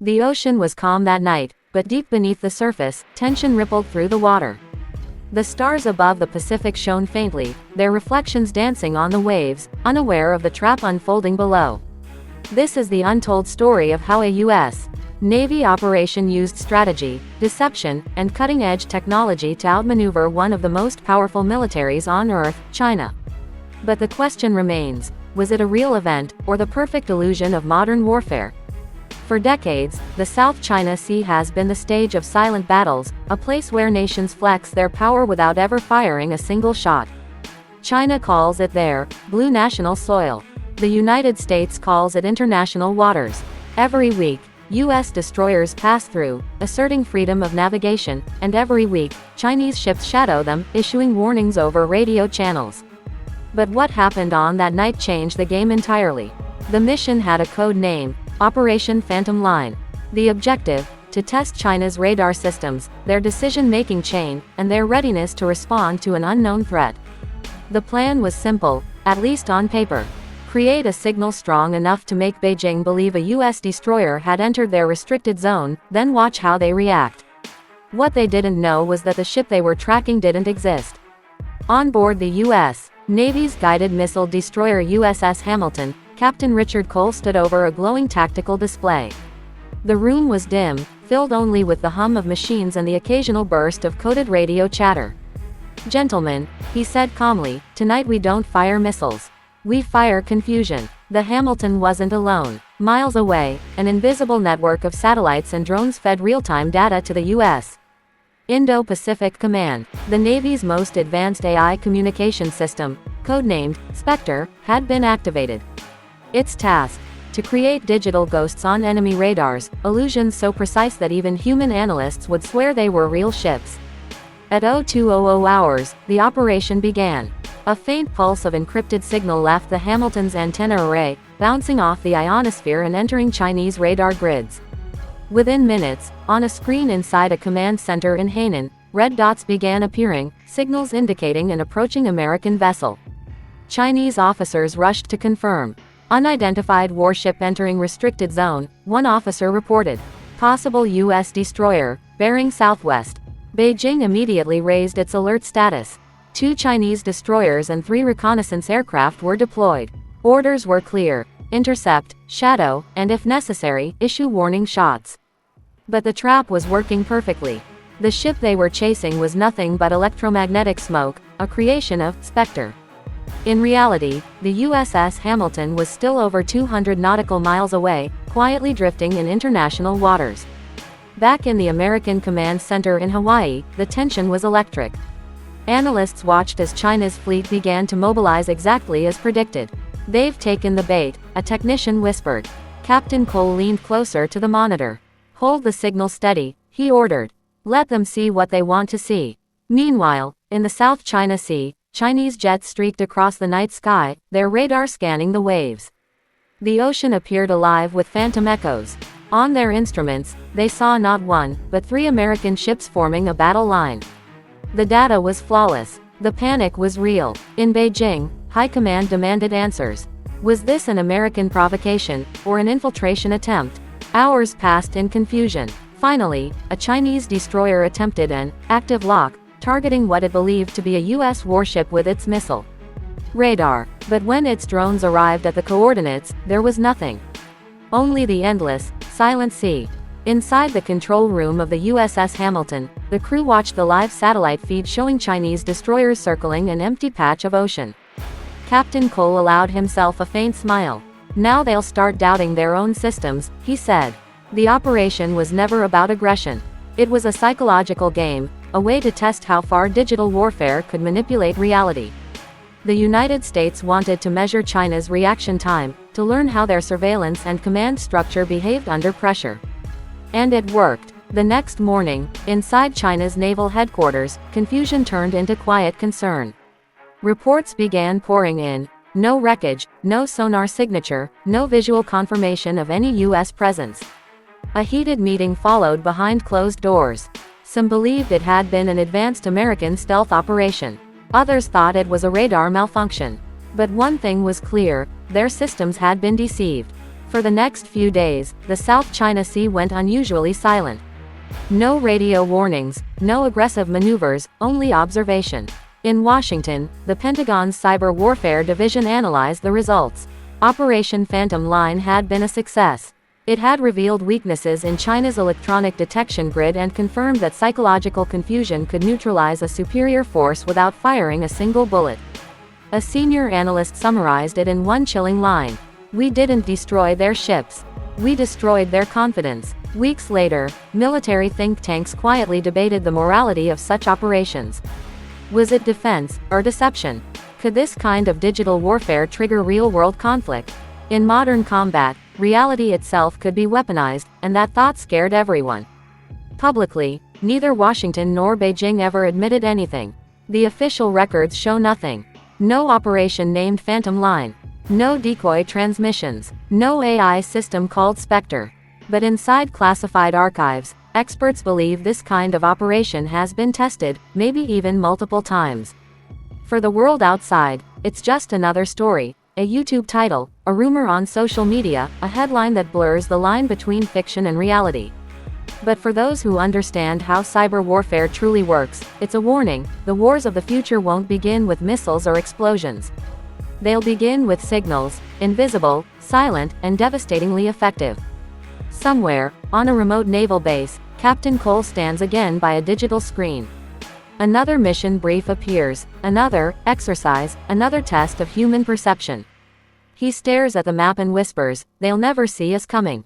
The ocean was calm that night, but deep beneath the surface, tension rippled through the water. The stars above the Pacific shone faintly, their reflections dancing on the waves, unaware of the trap unfolding below. This is the untold story of how a U.S. Navy operation used strategy, deception, and cutting-edge technology to outmaneuver one of the most powerful militaries on Earth, China. But the question remains, was it a real event, or the perfect illusion of modern warfare? For decades, the South China Sea has been the stage of silent battles, a place where nations flex their power without ever firing a single shot. China calls it their blue national soil. The United States calls it international waters. Every week, U.S. destroyers pass through, asserting freedom of navigation, and every week, Chinese ships shadow them, issuing warnings over radio channels. But what happened on that night changed the game entirely. The mission had a code name, Operation Phantom Line. The objective, to test China's radar systems, their decision-making chain, and their readiness to respond to an unknown threat. The plan was simple, at least on paper. Create a signal strong enough to make Beijing believe a U.S. destroyer had entered their restricted zone, then watch how they react. What they didn't know was that the ship they were tracking didn't exist. On board the U.S. Navy's guided missile destroyer USS Hamilton, Captain Richard Cole stood over a glowing tactical display. The room was dim, filled only with the hum of machines and the occasional burst of coded radio chatter. "Gentlemen," he said calmly, "tonight we don't fire missiles. We fire confusion." The Hamilton wasn't alone. Miles away, an invisible network of satellites and drones fed real-time data to the U.S. Indo-Pacific Command, the Navy's most advanced AI communication system, codenamed Spectre, had been activated. Its task: to create digital ghosts on enemy radars, illusions so precise that even human analysts would swear they were real ships. At 0200 hours, the operation began. A faint pulse of encrypted signal left the Hamilton's antenna array, bouncing off the ionosphere and entering Chinese radar grids. Within minutes, on a screen inside a command center in Hainan, red dots began appearing, signals indicating an approaching American vessel. Chinese officers rushed to confirm. "Unidentified warship entering restricted zone," one officer reported. "Possible U.S. destroyer, bearing southwest." Beijing immediately raised its alert status. 2 Chinese destroyers and 3 reconnaissance aircraft were deployed. Orders were clear: intercept, shadow, and if necessary, issue warning shots. But the trap was working perfectly. The ship they were chasing was nothing but electromagnetic smoke, a creation of Spectre. In reality, the USS Hamilton was still over 200 nautical miles away, quietly drifting in international waters. Back in the American Command Center in Hawaii, the tension was electric. Analysts watched as China's fleet began to mobilize exactly as predicted. "They've taken the bait," a technician whispered. Captain Cole leaned closer to the monitor. "Hold the signal steady," he ordered. "Let them see what they want to see." Meanwhile, in the South China Sea, Chinese jets streaked across the night sky, their radar scanning the waves. The ocean appeared alive with phantom echoes. On their instruments, they saw not 1, but 3 American ships forming a battle line. The data was flawless. The panic was real. In Beijing, High Command demanded answers. Was this an American provocation, or an infiltration attempt? Hours passed in confusion. Finally, a Chinese destroyer attempted an active lock, targeting what it believed to be a U.S. warship with its missile radar. But when its drones arrived at the coordinates, there was nothing. Only the endless, silent sea. Inside the control room of the USS Hamilton, the crew watched the live satellite feed showing Chinese destroyers circling an empty patch of ocean. Captain Cole allowed himself a faint smile. "Now they'll start doubting their own systems," he said. The operation was never about aggression. It was a psychological game, a way to test how far digital warfare could manipulate reality. The United States wanted to measure China's reaction time, to learn how their surveillance and command structure behaved under pressure. And it worked. The next morning, inside China's naval headquarters, confusion turned into quiet concern. Reports began pouring in. No wreckage, no sonar signature, no visual confirmation of any U.S. presence. A heated meeting followed behind closed doors. Some believed it had been an advanced American stealth operation. Others thought it was a radar malfunction. But one thing was clear: their systems had been deceived. For the next few days, the South China Sea went unusually silent. No radio warnings, no aggressive maneuvers, only observation. In Washington, the Pentagon's Cyber Warfare Division analyzed the results. Operation Phantom Line had been a success. It had revealed weaknesses in China's electronic detection grid and confirmed that psychological confusion could neutralize a superior force without firing a single bullet. A senior analyst summarized it in one chilling line: "We didn't destroy their ships. We destroyed their confidence." Weeks later, military think tanks quietly debated the morality of such operations. Was it defense, or deception? Could this kind of digital warfare trigger real-world conflict? In modern combat, reality itself could be weaponized, and that thought scared everyone. Publicly, neither Washington nor Beijing ever admitted anything. The official records show nothing. No operation named Phantom Line. No decoy transmissions. No AI system called Spectre. But inside classified archives, experts believe this kind of operation has been tested, maybe even multiple times. For the world outside, it's just another story, a YouTube title, a rumor on social media, a headline that blurs the line between fiction and reality. But for those who understand how cyber warfare truly works, it's a warning: the wars of the future won't begin with missiles or explosions. They'll begin with signals, invisible, silent, and devastatingly effective. Somewhere, on a remote naval base, Captain Cole stands again by a digital screen. Another mission brief appears, another exercise, another test of human perception. He stares at the map and whispers, "They'll never see us coming."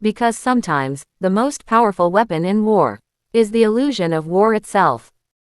Because sometimes, the most powerful weapon in war is the illusion of war itself.